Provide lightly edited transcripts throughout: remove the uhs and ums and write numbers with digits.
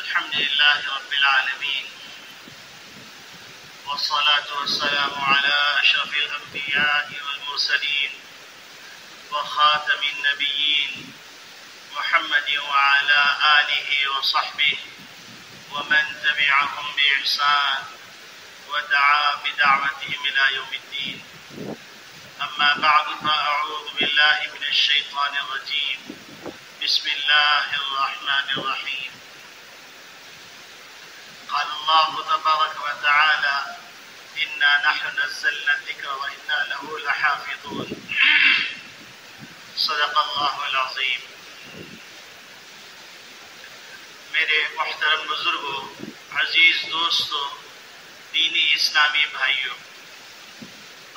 الحمد لله رب العالمين والصلاة والسلام على أشرف الأنبياء والمرسلين وخاتم النبيين محمد وعلى آله وصحبه ومن تبعهم بإحسان ودعا بدعوتهم إلى يوم الدين. أما بعد فأعوذ بالله من الشيطان الرجيم. بسم الله الرحمن الرحيم. قال الله تبارك وتعالى: إنا نحن نزلنا الذكر وإنا له لحافظون. صدق اللہ العظیم. میرے محترم بزرگوں، عزیز دوستوں، دینی اسلامی بھائیوں،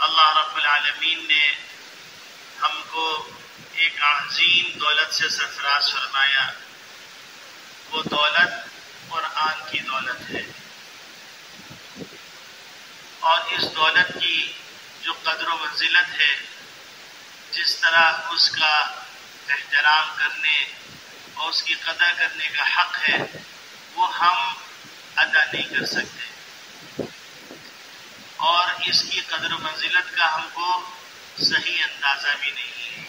اللہ رب العالمین نے ہم کو ایک عظیم دولت سے سرفراز فرمایا. وہ دولت قرآن کی دولت ہے، اور اس دولت کی جو قدر و منزلت ہے، جس طرح اس کا احترام کرنے اور اس کی قدر کرنے کا حق ہے، وہ ہم ادا نہیں کر سکتے، اور اس کی قدر و منزلت کا ہم کو صحیح اندازہ بھی نہیں ہے.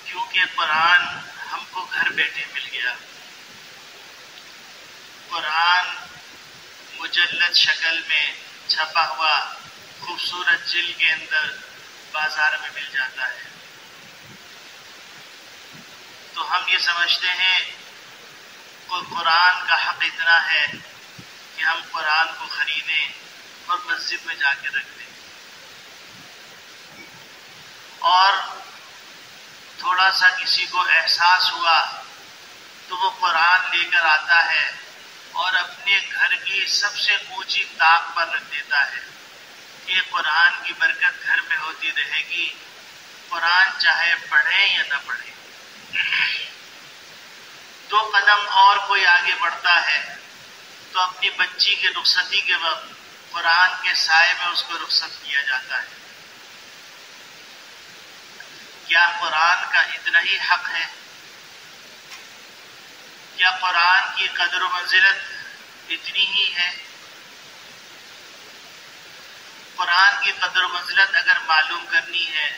کیونکہ قرآن ہم کو گھر بیٹھے مل گیا. قرآن مجلد شکل میں چھپا ہوا خوبصورت جلد کے اندر بازار میں مل جاتا ہے. تو ہم یہ سمجھتے ہیں کہ قرآن کا حق اتنا ہے کہ ہم قرآن کو خریدیں اور مسجد میں جا کے رکھ دیں، اور تھوڑا سا کسی کو احساس ہوا تو وہ قرآن لے کر آتا ہے اور اپنے گھر کی سب سے اونچی طاق پر رکھ دیتا ہے کہ قرآن کی برکت گھر میں ہوتی رہے گی، قرآن چاہے پڑھے یا نہ پڑھے. 2 قدم اور کوئی آگے بڑھتا ہے تو اپنی بچی کے رخصتی کے وقت قرآن کے سائے میں اس کو رخصت کیا جاتا ہے. کیا قرآن کا اتنا ہی حق ہے؟ کیا قرآن کی قدر و منزلت اتنی ہی ہے؟ قرآن کی قدر و منزلت اگر معلوم کرنی ہے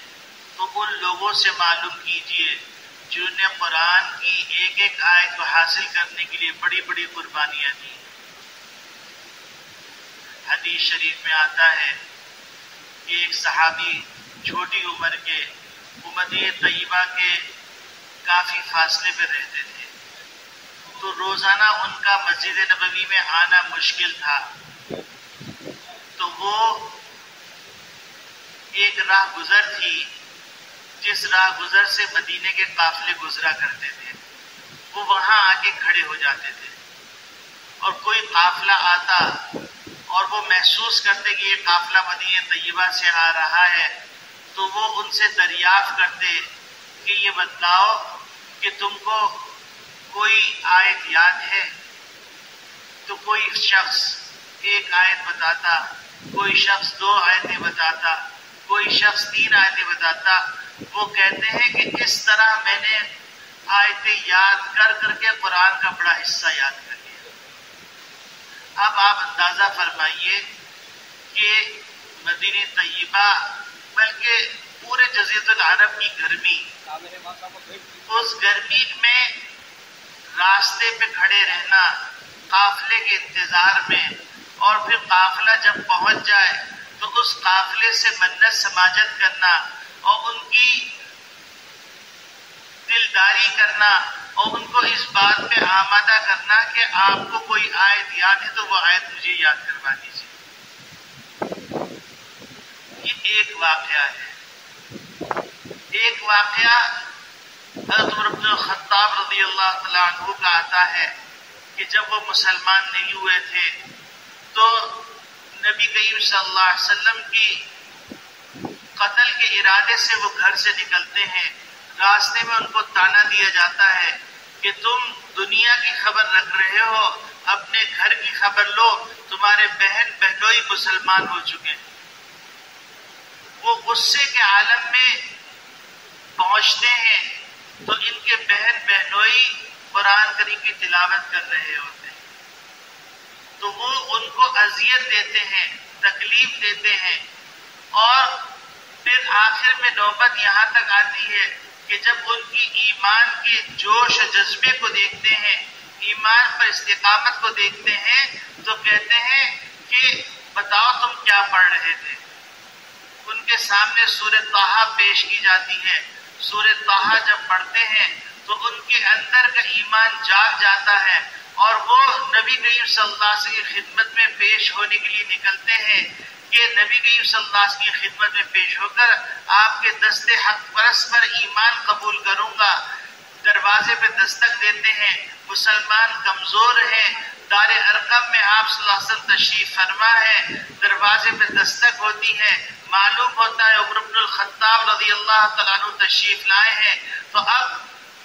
تو ان لوگوں سے معلوم کیجئے جنہوں نے قرآن کی ایک ایک آیت کو حاصل کرنے کے لیے بڑی بڑی قربانیاں دی. حدیث شریف میں آتا ہے کہ ایک صحابی چھوٹی عمر کے مدینہ طیبہ کے کافی فاصلے پہ رہتے تھے، تو روزانہ ان کا مسجد نبوی میں آنا مشکل تھا. تو وہ ایک راہ گزر تھی جس راہ گزر سے مدینے کے قافلے گزرا کرتے تھے. وہ وہاں آ کے کھڑے ہو جاتے تھے، اور کوئی قافلہ آتا اور وہ محسوس کرتے کہ یہ قافلہ مدینہ طیبہ سے آ رہا ہے، تو وہ ان سے دریافت کرتے کہ یہ بتلاؤ کہ تم کو کوئی آیت یاد ہے؟ تو کوئی شخص 1 آیت بتاتا، کوئی شخص 2 آیتیں بتاتا، کوئی شخص 3 آیتیں بتاتا. وہ کہتے ہیں کہ اس طرح میں نے آیتیں یاد کر کر کے قرآن کا بڑا حصہ یاد کر لیا. اب آپ اندازہ فرمائیے کہ مدینہ طیبہ بلکہ پورے جزیرۃ العرب کی گرمی، اس گرمی میں راستے پہ کھڑے رہنا قافلے کے انتظار میں، اور پھر قافلہ جب پہنچ جائے تو اس قافلے سے منت سماجت کرنا اور ان کی دلداری کرنا اور ان کو اس بات پہ آمادہ کرنا کہ آپ کو کوئی آیت یاد ہے تو وہ آیت مجھے یاد کروا دیجیے. یہ ایک واقعہ ہے. ایک واقعہ حضرت عمر بن الخطاب رضی اللہ تعالیٰ عنہ کا آتا ہے کہ جب وہ مسلمان نہیں ہوئے تھے تو نبی کریم صلی اللہ علیہ وسلم کی قتل کے ارادے سے وہ گھر سے نکلتے ہیں. راستے میں ان کو تانا دیا جاتا ہے کہ تم دنیا کی خبر رکھ رہے ہو، اپنے گھر کی خبر لو، تمہارے بہن بہنوئی مسلمان ہو چکے ہیں. وہ غصے کے عالم میں پہنچتے ہیں تو ان کے بہن بہنوئی قرآن کریم کی تلاوت کر رہے ہوتے ہیں، تو وہ ان کو اذیت دیتے ہیں، تکلیف دیتے ہیں، اور پھر آخر میں نوبت یہاں تک آتی ہے کہ جب ان کی ایمان کے جوش و جذبے کو دیکھتے ہیں، ایمان پر استقامت کو دیکھتے ہیں، تو کہتے ہیں کہ بتاؤ تم کیا پڑھ رہے تھے؟ ان کے سامنے سورہ طٰہٰ پیش کی جاتی ہے۔ سورہ طٰہٰ جب پڑھتے ہیں تو ان کے اندر کا ایمان جاگ جاتا ہے، اور وہ نبی کریم صلی اللہ علیہ وسلم کی خدمت میں پیش ہونے کے لیے نکلتے ہیں کہ نبی کریم صلی اللہ علیہ وسلم کی خدمت میں پیش ہو کر آپ کے دست حق پرست پر ایمان قبول کروں گا۔ دروازے پہ دستک دیتے ہیں، مسلمان کمزور ہیں، دار ارقم میں آپ صلی اللہ علیہ وسلم تشریف فرما ہے، دروازے پہ دستک ہوتی ہے، معلوم ہوتا ہے عمر بن الخطاب رضی اللہ تعالیٰ عنہ تشریف لائے ہیں، تو اب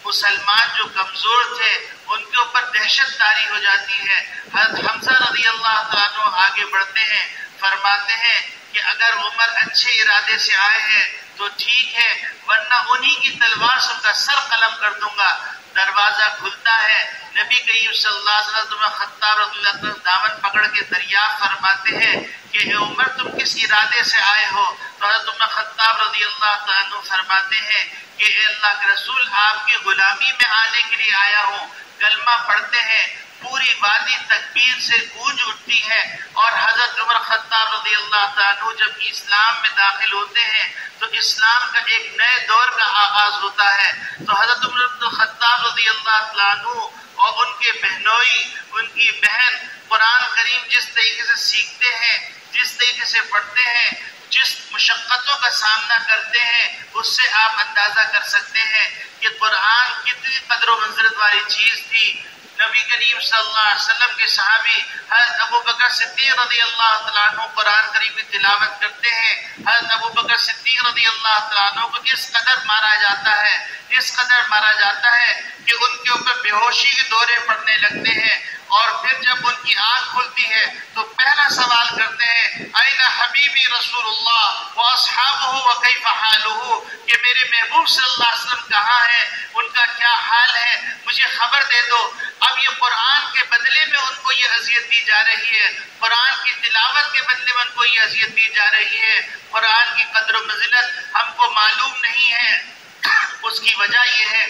مسلمان جو کمزور تھے ان کے اوپر دہشت طاری ہو جاتی ہے۔ حضرت حمزہ رضی اللہ تعالیٰ عنہ آگے بڑھتے ہیں، فرماتے ہیں کہ اگر عمر اچھے ارادے سے آئے ہیں تو ٹھیک ہے، ورنہ انہی کی تلوار سے ان کا سر قلم کر دوں گا۔ دروازہ کھلتا ہے، نبی کریم صلی اللہ علیہ وسلم خطاب رضی اللہ عنہ دامن پکڑ کے دریافت فرماتے ہیں کہ اے عمر تم کس ارادے سے آئے ہو؟ تو حضرت عمر خطاب رضی اللہ عنہ فرماتے ہیں کہ اے اللہ کے رسول، آپ کی غلامی میں آنے کے لیے آیا ہوں۔ کلمہ پڑھتے ہیں، پوری وادی تکبیر سے گونج اٹھتی ہے، اور حضرت عمر خطاب رضی اللہ عنہ جب اسلام میں داخل ہوتے ہیں تو اسلام کا ایک نئے دور کا آغاز ہوتا ہے۔ تو حضرت عمر بن الخطاب رضی اللہ عنہ اور ان کے بہنوئی، ان کی بہن قرآن کریم جس طریقے سے سیکھتے ہیں، جس طریقے سے پڑھتے ہیں، جس مشقتوں کا سامنا کرتے ہیں، اس سے آپ اندازہ کر سکتے ہیں کہ قرآن کتنی قدر و منزلت والی چیز تھی۔ نبی کریم صلی اللہ علیہ وسلم کے صحابی حضرت ابو بکر صدیق رضی اللہ تعالیٰ عنہ قرآن کریم کی تلاوت کرتے ہیں۔ حضرت ابو بکر صدیق رضی اللہ تعالیٰ عنہ کو اس قدر مارا جاتا ہے، اس قدر مارا جاتا ہے کہ ان کے اوپر بے ہوشی کے دورے پڑنے لگتے ہیں، اور پھر جب ان کی آنکھ کھلتی ہے تو پہلا سوال کرتے ہیں این حبیبی رسول اللہ و اصحابہ و کیف حالہ، کہ میرے محبوب صلی اللہ علیہ وسلم کہاں ہیں، ان کا کیا حال ہے، مجھے خبر دے دو۔ اب یہ قرآن کے بدلے میں ان کو یہ اذیت دی جا رہی ہے، قرآن کی تلاوت کے بدلے میں ان کو یہ اذیت دی جا رہی ہے۔ قرآن کی قدر و منزلت ہم کو معلوم نہیں ہے، اس کی وجہ یہ ہے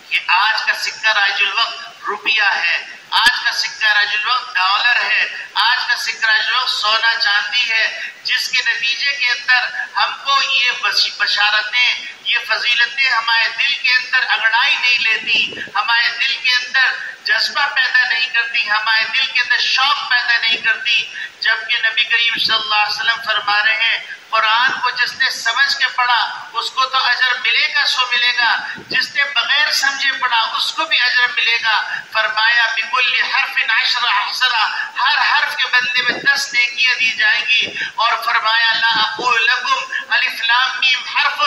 کہ آج کا سکہ رائج الوقت روپیہ ہے، آج کا سکہ رائج الوقت ڈالر ہے، آج کا سکہ رائج الوقت سونا چاندی ہے، جس کے نتیجے کے اندر ہم کو یہ بشارتیں، یہ فضیلتیں ہمارے دل کے اندر انگڑائی نہیں لیتی، ہمارے دل کے اندر جذبہ پیدا نہیں کرتی، ہمارے دل کے اندر شوق پیدا نہیں کرتی، جبکہ نبی کریم صلی اللہ علیہ وسلم فرما رہے ہیں قرآن کو جس نے سمجھ کے پڑھا اس کو تو اجر ملے گا سو ملے گا، جس نے بغیر سمجھے پڑھا اس کو بھی اجر ملے گا۔ فرمایا بکل حرف عشر حسنہ، ہر حرف کے بدلے میں 10 نیکیاں دی جائیں گی، اور فرمایا لا اقول لکم الف لام میم حرف،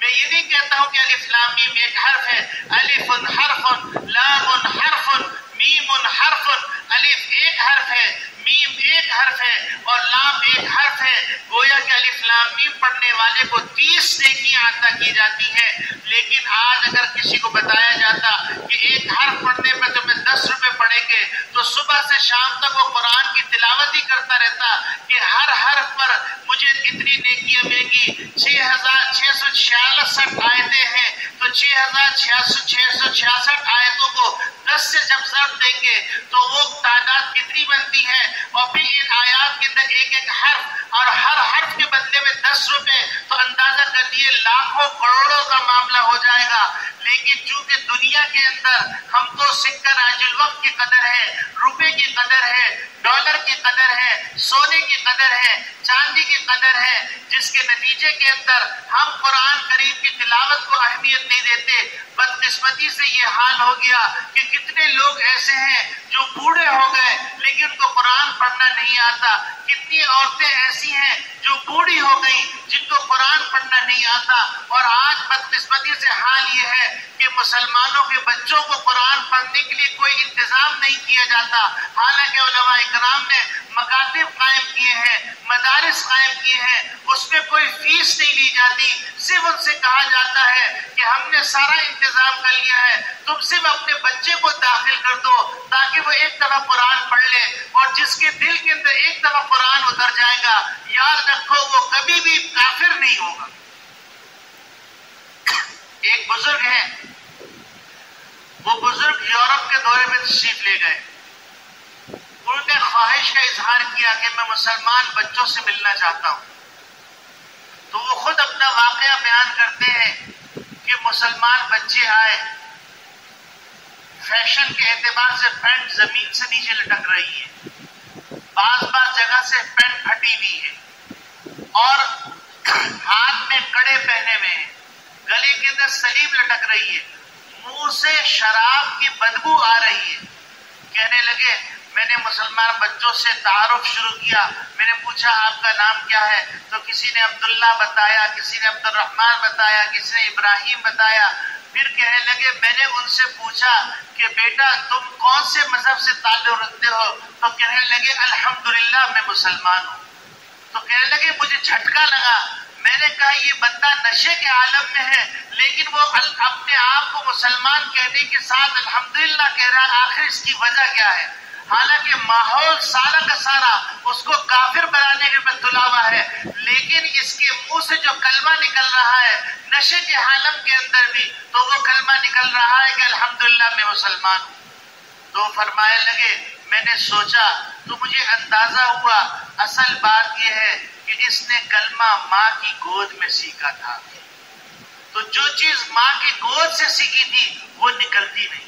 میں یہ نہیں کہتا ہوں کہ الف لام میم ایک حرف ہے، الف حرف، لام حرف، میم حرف، الف ایک حرف ہے، میم ایک حرف ہے، اور لام ایک حرف ہے، گویا کہ الف لام میم پڑھنے والے کو 30 نیکیاں عطا کی جاتی ہیں۔ لیکن آج اگر کسی کو بتایا جاتا کہ ایک حرف پڑھنے پر تمہیں 10 روپے پڑیں گے، تو صبح سے شام تک وہ قرآن کی تلاوت ہی کرتا رہتا کہ ہر حرف پر مجھے اتنی نیکیاں ملیں گی۔ 6666 آیتیں ہیں، تو 6666 آیتوں کو 10 سے جب ضرب دیں گے تو وہ تعداد کتنی بنتی ہے، اور پھر ان آیات کے اندر ایک ایک حرف، اور ہر حرف کے بدلے میں 10 روپے، تو اندازہ کر لیے لاکھوں کروڑوں کا معاملہ ہو جائے گا۔ لیکن چونکہ دنیا کے اندر ہم کو سکہ راج الوقت کی قدر ہے، روپے کی قدر ہے، ڈالر کی قدر ہے، سونے کی قدر ہے، چاندی کی قدر ہے، جس کے نتیجے کے اندر ہم قرآن کریم کی تلاوت کو اہمیت نہیں دیتے۔ بدقسمتی سے یہ حال ہو گیا کہ کتنے لوگ ایسے ہیں جو بوڑھے ہو گئے لیکن ان کو قرآن پڑھنا نہیں آتا، کتنی عورتیں ایسی ہیں جو بوڑھی ہو گئی جن کو قرآن پڑھنا نہیں آتا، اور آج بدقسمتی سے حال یہ ہے کہ مسلمانوں کے بچوں کو قرآن پڑھنے کے لیے کوئی انتظام نہیں کیا جاتا، حالانکہ علماء اکرام نے مکاتب قائم کیے ہیں، مدارس قائم کیے ہیں، اس میں کوئی فیس نہیں لی جاتی، صرف ان سے کہا جاتا ہے کہ ہم نے سارا انتظام کر لیا ہے، تم صرف اپنے بچے کو داخل کر دو تاکہ وہ ایک دفعہ قرآن پڑھ لے، اور جس کے دل کے اندر ایک دفعہ قرآن اتر جائے گا، یاد رکھو وہ کبھی بھی کافر نہیں ہوگا۔ ایک بزرگ ہیں، وہ بزرگ یورپ کے دورے میں تشریف لے گئے، انہوں نے خواہش کا اظہار کیا کہ میں مسلمان بچوں سے ملنا چاہتا ہوں، تو وہ خود اپنا واقعہ بیان کرتے ہیں کہ مسلمان بچے آئے، فیشن کے اعتبار سے پینٹ زمین سے نیچے لٹک رہی ہے، بعض جگہ سے پینٹ پھٹی ہوئی ہے، اور ہاتھ میں کڑے پہنے ہوئے ہیں، گلے کے اندر سلیب لٹک رہی ہے، منہ سے شراب کی بدبو آ رہی ہے۔ کہنے لگے میں نے مسلمان بچوں سے تعارف شروع کیا، میں نے پوچھا آپ کا نام کیا ہے، تو کسی نے عبداللہ بتایا، کسی نے عبد الرحمن بتایا، کسی نے ابراہیم بتایا۔ پھر کہنے لگے میں نے ان سے پوچھا کہ بیٹا تم کون سے مذہب سے تعلق رکھتے ہو، تو کہنے لگے الحمدللہ میں مسلمان ہوں۔ تو کہنے لگے مجھے جھٹکا لگا، میں نے کہا یہ بندہ نشے کے عالم میں ہے لیکن وہ اپنے آپ کو مسلمان کہنے کے ساتھ الحمدللہ کہہ رہا ہے، آخر اس کی وجہ کیا ہے؟ حالانکہ ماحول سارا کا سارا اس کو کافر بنانے کے پر تلا ہوا ہے، لیکن اس کے منہ سے جو کلمہ نکل رہا ہے نشے کے عالم کے اندر بھی، تو وہ کلمہ نکل رہا ہے کہ الحمدللہ میں مسلمان ہوں۔ تو فرمائے لگے میں نے سوچا تو مجھے اندازہ ہوا اصل بات یہ ہے کہ اس نے کلمہ ماں کی گود میں سیکھا تھا، تو جو چیز ماں کی گود سے سیکھی تھی وہ نکلتی نہیں۔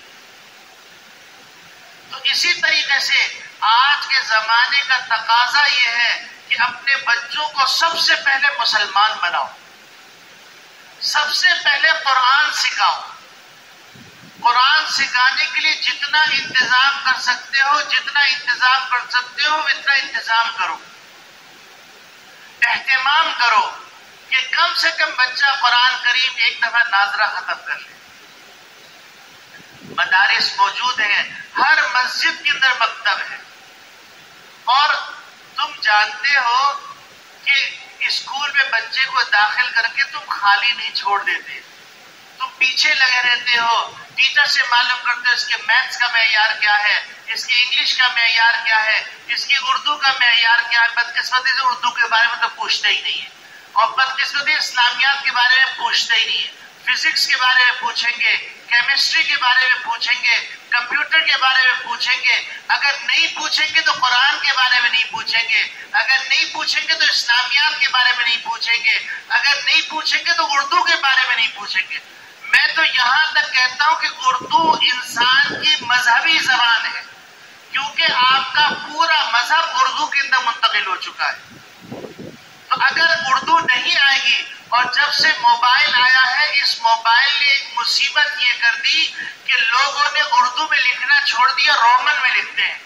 تو اسی طریقے سے آج کے زمانے کا تقاضا یہ ہے کہ اپنے بچوں کو سب سے پہلے مسلمان بناؤ، سب سے پہلے قرآن سکھاؤ، قرآن سکھانے کے لیے جتنا انتظام کر سکتے ہو اتنا انتظام کرو، اہتمام کرو کہ کم سے کم بچہ قرآن کریم ایک دفعہ ناظرہ ختم کر لے۔ مدارس موجود ہیں، ہر مسجد کے اندر مکتب ہے، اور تم جانتے ہو کہ اسکول میں بچے کو داخل کر کے تم خالی نہیں چھوڑ دیتے، تم پیچھے لگے رہتے ہو، ٹیچر سے معلوم کرتے ہو اس کے میتھس کا معیار کیا ہے، اس کی انگلش کا معیار کیا ہے، اس کی اردو کا معیار کیا ہے۔ بدقسمتی سے اردو کے بارے میں تو پوچھتے ہی نہیں ہے، اور بدقسمتی اسلامیات کے بارے میں پوچھتے ہی نہیں ہے۔ فزکس کے بارے میں پوچھیں گے، کیمسٹری کے بارے میں پوچھیں گے، کمپیوٹر کے بارے میں پوچھیں گے، اگر نہیں پوچھیں گے تو قرآن کے بارے میں نہیں پوچھیں گے، اگر نہیں پوچھیں گے تو اسلامیات کے بارے میں نہیں پوچھیں گے، اگر نہیں پوچھیں گے تو اردو کے بارے میں نہیں پوچھیں گے۔ میں تو یہاں تک کہتا ہوں کہ اردو انسان کی مذہبی زبان ہے، کیونکہ آپ کا پورا مذہب اردو کے اندر منتقل ہو چکا ہے۔ تو اگر اردو نہیں آئے گی، اور جب سے موبائل آیا ہے اس موبائل نے ایک مصیبت یہ کر دی کہ لوگوں نے اردو میں لکھنا چھوڑ دیا، رومن میں لکھتے ہیں۔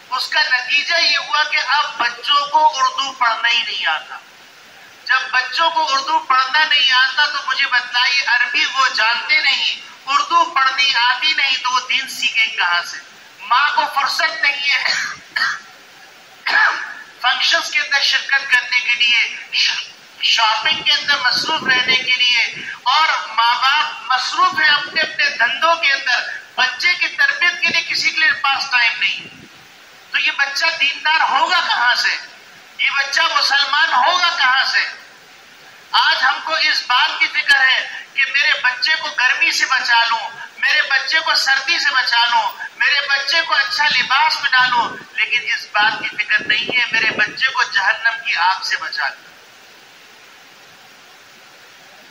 اس کا نتیجہ یہ ہوا کہ اب بچوں کو اردو پڑھنا ہی نہیں آتا۔ جب بچوں کو اردو پڑھنا نہیں آتا تو مجھے بتائیے عربی وہ جانتے نہیں، اردو پڑھنی آتی نہیں، تو وہ دین سیکھیں کہاں سے؟ ماں کو فرصت نہیں ہے فنکشنز کے اندر شرکت کرنے کے لیے، شاپنگ کے اندر مصروف رہنے کے لیے، اور ماں باپ مصروف ہیں اپنے اپنے دھندوں کے اندر، بچے کی تربیت کے لیے کسی کے لیے پاس ٹائم نہیں۔ تو یہ بچہ دیندار ہوگا کہاں سے؟ یہ بچہ مسلمان ہوگا کہاں سے؟ آج ہم کو اس بات کی فکر ہے کہ میرے بچے کو گرمی سے بچا لوں، میرے بچے کو سردی سے بچا لوں، میرے بچے کو اچھا لباس میں ڈالوں، لیکن اس بات کی فکر نہیں ہے میرے بچے کو جہنم کی آگ سے بچا لوں۔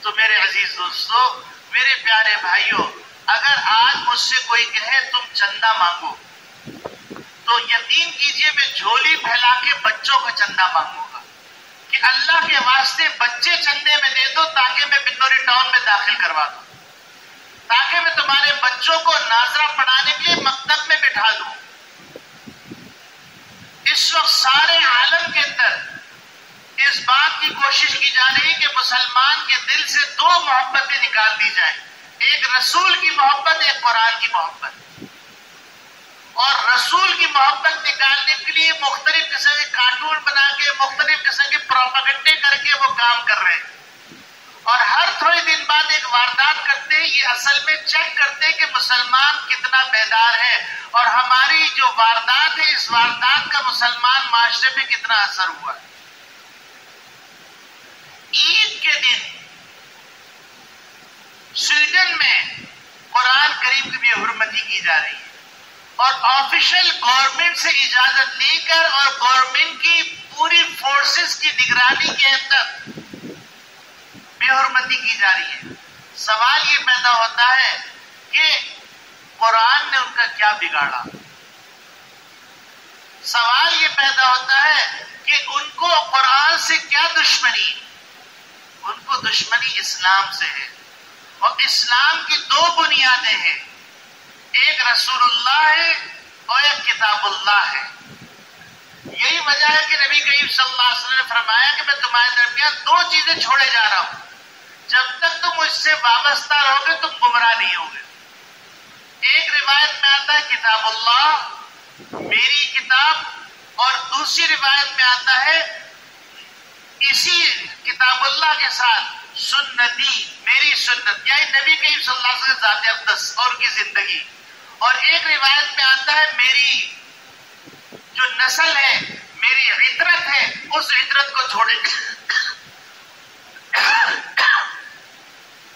تو میرے عزیز دوستو، میرے پیارے بھائیوں، اگر آج مجھ سے کوئی کہے تم چندہ مانگو، تو یقین کیجئے میں جھولی پھیلا کے بچوں کا چندہ مانگوں گا کہ اللہ کے واسطے بچے چندے میں دے دو تاکہ میں بندوری ٹاؤن میں داخل کروا دوں، تاکہ میں تمہارے بچوں کو ناظرہ پڑھانے کے لیے مکتب میں بٹھا دوں۔ اس وقت سارے عالم کے اندر اس بات کی کوشش کی جا رہی ہے کہ مسلمان کے دل سے دو محبتیں نکال دی جائیں، ایک رسول کی محبت، ایک قرآن کی محبت۔ اور رسول کی محبت نکالنے کے لیے مختلف قسم کے کارٹون بنا کے مختلف قسم کے پروپیگنڈے کر کے وہ کام کر رہے ہیں، اور ہر تھوڑے دن بعد ایک واردات کرتے ہیں۔ یہ اصل میں چیک کرتے ہیں کہ مسلمان کتنا بیدار ہے، اور ہماری جو واردات ہے اس واردات کا مسلمان معاشرے پہ کتنا اثر ہوا ہے۔ عید کے دن سویڈن میں قرآن کریم کی بھی حرمتی کی جا رہی ہے، اور آفیشل گورنمنٹ سے اجازت لے کر اور گورنمنٹ کی پوری فورسز کی نگرانی کے اندر بے حرمتی کی جا رہی ہے۔ سوال یہ پیدا ہوتا ہے کہ قرآن نے ان کا کیا بگاڑا؟ سوال یہ پیدا ہوتا ہے کہ ان کو قرآن سے کیا دشمنی؟ ان کو دشمنی اسلام سے ہے، اور اسلام کی دو بنیادیں ہیں، ایک رسول اللہ ہے اور ایک کتاب اللہ ہے۔ یہی وجہ ہے کہ نبی کریم صلی اللہ علیہ وسلم نے فرمایا کہ میں تمہارے درمیان دو چیزیں چھوڑے جا رہا ہوں، جب تک تم مجھ سے وابستہ رہو گے تم گمراہ نہیں ہوگے۔ ایک روایت میں آتا ہے کتاب اللہ، میری کتاب، اور دوسری روایت میں آتا ہے اسی کتاب اللہ کے ساتھ سنتی، میری سنت، یعنی نبی کریم صلی اللہ علیہ وسلم ذات اقدس اور ان کی زندگی۔ اور ایک روایت میں آتا ہے میری جو نسل ہے، میری عطرت ہے، اس عطرت کو چھوڑے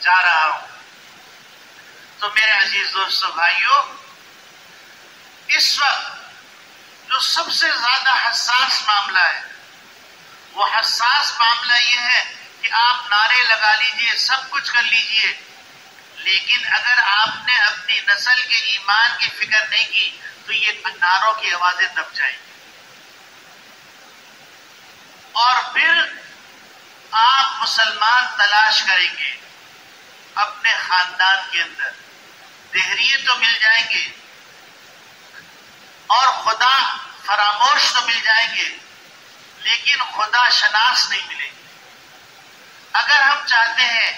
جا رہا ہوں۔ تو میرے عزیز دوستو بھائیو، اس وقت جو سب سے زیادہ حساس معاملہ ہے وہ حساس معاملہ یہ ہے کہ آپ نعرے لگا لیجئے، سب کچھ کر لیجئے، لیکن اگر آپ نے اپنی نسل کے ایمان کی فکر نہیں کی تو یہ نعروں کی آوازیں دب جائیں گی، اور پھر آپ مسلمان تلاش کریں گے اپنے خاندان کے اندر، دہریے تو مل جائیں گے اور خدا فراموش تو مل جائیں گے، لیکن خدا شناس نہیں ملیں گے۔ اگر ہم چاہتے ہیں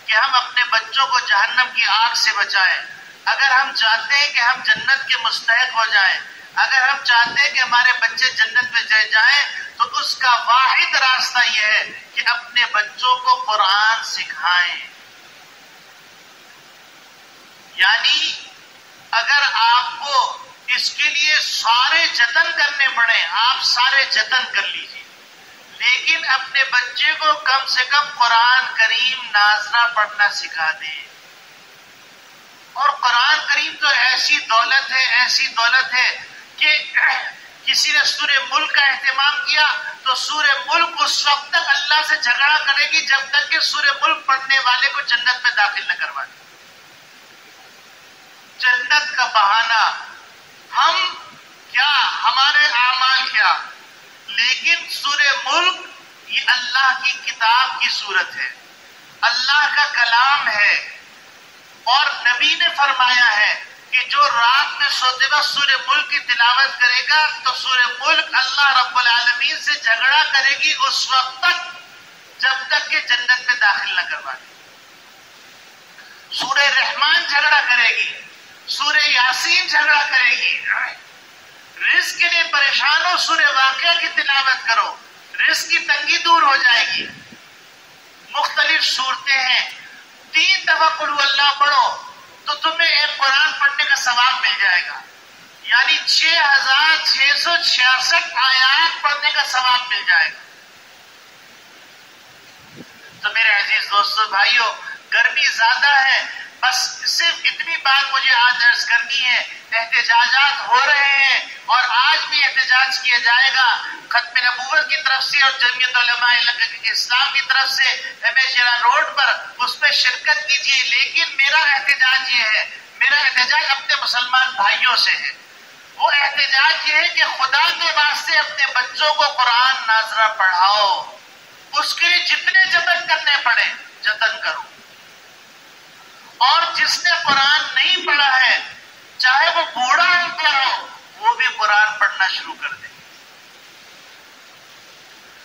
کہ ہم اپنے بچوں کو جہنم کی آگ سے بچائیں، اگر ہم چاہتے ہیں کہ ہم جنت کے مستحق ہو جائیں، اگر ہم چاہتے ہیں کہ ہمارے بچے جنت میں جائیں، تو اس کا واحد راستہ یہ ہے کہ اپنے بچوں کو قرآن سکھائیں۔ یعنی اگر آپ کو اس کے لیے سارے جتن کرنے پڑے، آپ سارے جتن کر لیجیے، لیکن اپنے بچے کو کم سے کم قرآن کریم ناظرہ پڑھنا سکھا دیں۔ اور قرآن کریم تو ایسی دولت ہے، ایسی دولت ہے کہ کسی نے سورہ ملک کا اہتمام کیا تو سورہ ملک اس وقت تک اللہ سے جھگڑا کرے گی جب تک کہ سورہ ملک پڑھنے والے کو جنت میں داخل نہ کروا دے۔ جنت کا بہانہ ہم کیا، ہمارے اعمال کیا، لیکن سورہ ملک یہ اللہ کی کتاب کی صورت ہے، اللہ کا کلام ہے، اور نبی نے فرمایا ہے کہ جو رات میں سوتے وقت سورہ ملک کی تلاوت کرے گا تو سورہ ملک اللہ رب العالمین سے جھگڑا کرے گی اس وقت تک جب تک کہ جنت میں داخل نہ کروا دے۔ سورہ رحمان جھگڑا کرے گی، سورہ یاسین جھگڑا کرے گی، رزق کے لیے پریشان ہو سورہ واقعہ کی تلاوت کرو، رزق کی تنگی دور ہو جائے گی۔ مختلف صورتیں ہیں، 3 دفعہ قل ہو اللہ پڑھو تو تمہیں ایک قرآن پڑھنے کا ثواب مل جائے گا، یعنی 6666 آیات پڑھنے کا ثواب مل جائے گا۔ تو میرے عزیز دوستو بھائیو، گرمی زیادہ ہے، بس صرف اتنی بات مجھے آج عرض کرنی ہے۔ احتجاجات ہو رہے ہیں اور آج بھی احتجاج کیا جائے گا ختم نبوت کی طرف سے اور جمعیت علماء اسلام کی طرف سے ہمیشہ روڈ پر، اس میں شرکت کیجیے، لیکن میرا احتجاج یہ ہے، میرا احتجاج اپنے مسلمان بھائیوں سے ہے۔ وہ احتجاج یہ ہے کہ خدا کے واسطے اپنے بچوں کو قرآن ناظرہ پڑھاؤ، اس کے لیے جتنے جتن کرنے پڑے جتن کرو، اور جس نے قرآن نہیں پڑھا ہے چاہے وہ بوڑھا ہو وہ بھی قرآن پڑھنا شروع کر دے۔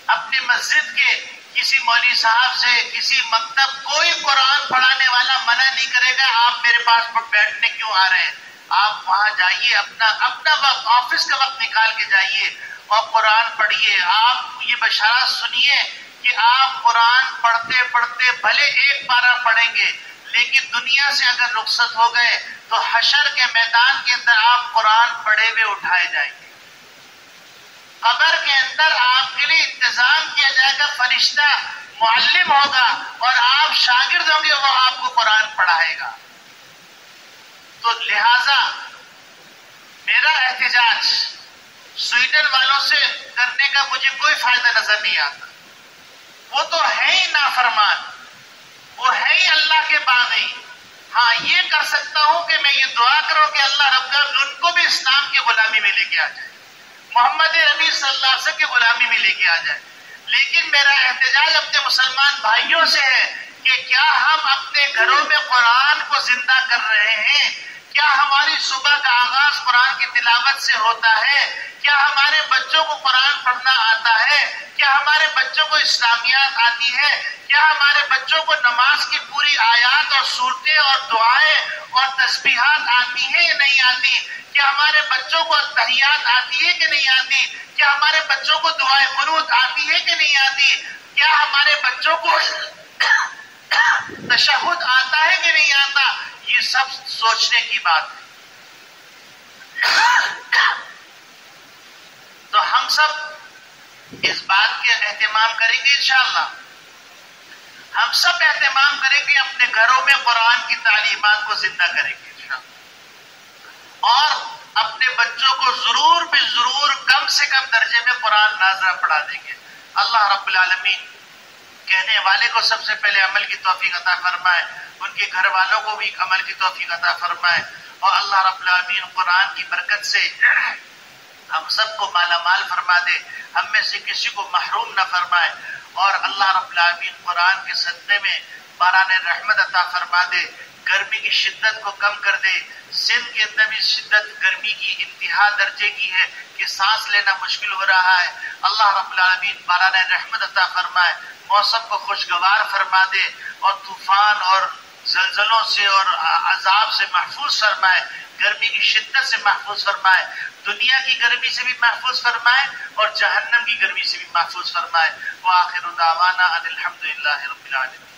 اپنی مسجد کے کسی مولوی صاحب سے، کسی مکتب، کوئی قرآن پڑھانے والا منع نہیں کرے گا آپ میرے پاس بیٹھنے کیوں آ رہے ہیں، آپ وہاں جائیے، اپنا وقت، آفس کا وقت نکال کے جائیے اور قرآن پڑھیے. آپ یہ بشارت سنیے کہ آپ قرآن پڑھتے پڑھتے بھلے ایک پارہ پڑھیں گے، لیکن دنیا سے اگر رخصت ہو گئے تو حشر کے میدان کے اندر آپ قرآن پڑھے ہوئے اٹھائے جائیں گے. قبر کے اندر آپ کے لیے انتظام کیا جائے گا، فرشتہ معلم ہوگا اور آپ شاگرد ہوں گے، وہ آپ کو قرآن پڑھائے گا. تو لہذا میرا احتجاج سویڈن والوں سے کرنے کا مجھے کوئی فائدہ نظر نہیں آتا. وہ تو ہے ہی نافرمان، وہ ہے ہی اللہ کے باغی. ہاں یہ کر سکتا ہوں کہ میں یہ دعا کروں کہ اللہ رب ان کو بھی اسلام کی غلامی میں لے کے آ جائے، محمد نبی صلی اللہ علیہ وسلم کی غلامی میں لے کے آ جائے. لیکن میرا احتجاج اپنے مسلمان بھائیوں سے ہے کہ کیا ہم اپنے گھروں میں قرآن کو زندہ کر رہے ہیں؟ کیا ہماری صبح کا آغاز قرآن کی تلاوت سے ہوتا ہے؟ کیا ہمارے بچوں کو قرآن پڑھنا آتا ہے؟ کیا ہمارے بچوں کو اسلامیات آتی ہے؟ کیا ہمارے بچوں کو نماز کی پوری آیات اور صورتیں اور دعائیں اور تسبیحات آتی ہیں یا نہیں آتی؟ کیا ہمارے بچوں کو تحیات آتی ہے کہ نہیں آتی؟ کیا ہمارے بچوں کو دعائے قنوت آتی ہے کہ نہیں آتی؟ کیا ہمارے بچوں کو تشہد آتا ہے کہ نہیں آتا؟ یہ سب سوچنے کی بات ہے. تو ہم سب اس بات کے اہتمام کریں گے انشاءاللہ. ہم سب اہتمام کریں گے، اپنے گھروں میں قرآن کی تعلیمات کو زندہ کریں گے انشاءاللہ، اور اپنے بچوں کو ضرور بھی ضرور کم سے کم درجے میں قرآن نازلہ پڑھا دیں گے. اللہ رب العالمین کہنے والے کو سب سے پہلے عمل کی توفیق عطا فرمائے، ان کے گھر والوں کو بھی عمل کی توفیق عطا فرمائے، اور اللہ رب العالمین قرآن کی برکت سے ہم سب کو مالا مال فرما دے، ہم میں سے کسی کو محروم نہ فرمائے، اور اللہ رب العالمین قرآن کے صدقے میں باران رحمت عطا فرما دے، گرمی کی شدت کو کم کر دے. سندھ کے اندر بھی شدت گرمی کی انتہا درجے کی ہے کہ سانس لینا مشکل ہو رہا ہے. اللہ رب العالمین باران رحمت عطا فرمائے، موسم کو خوشگوار فرما دے، اور طوفان اور زلزلوں سے اور عذاب سے محفوظ فرمائے، گرمی کی شدت سے محفوظ فرمائے، دنیا کی گرمی سے بھی محفوظ فرمائے اور جہنم کی گرمی سے بھی محفوظ فرمائے. وآخر دعوانا ان الحمدللہ رب العالمین.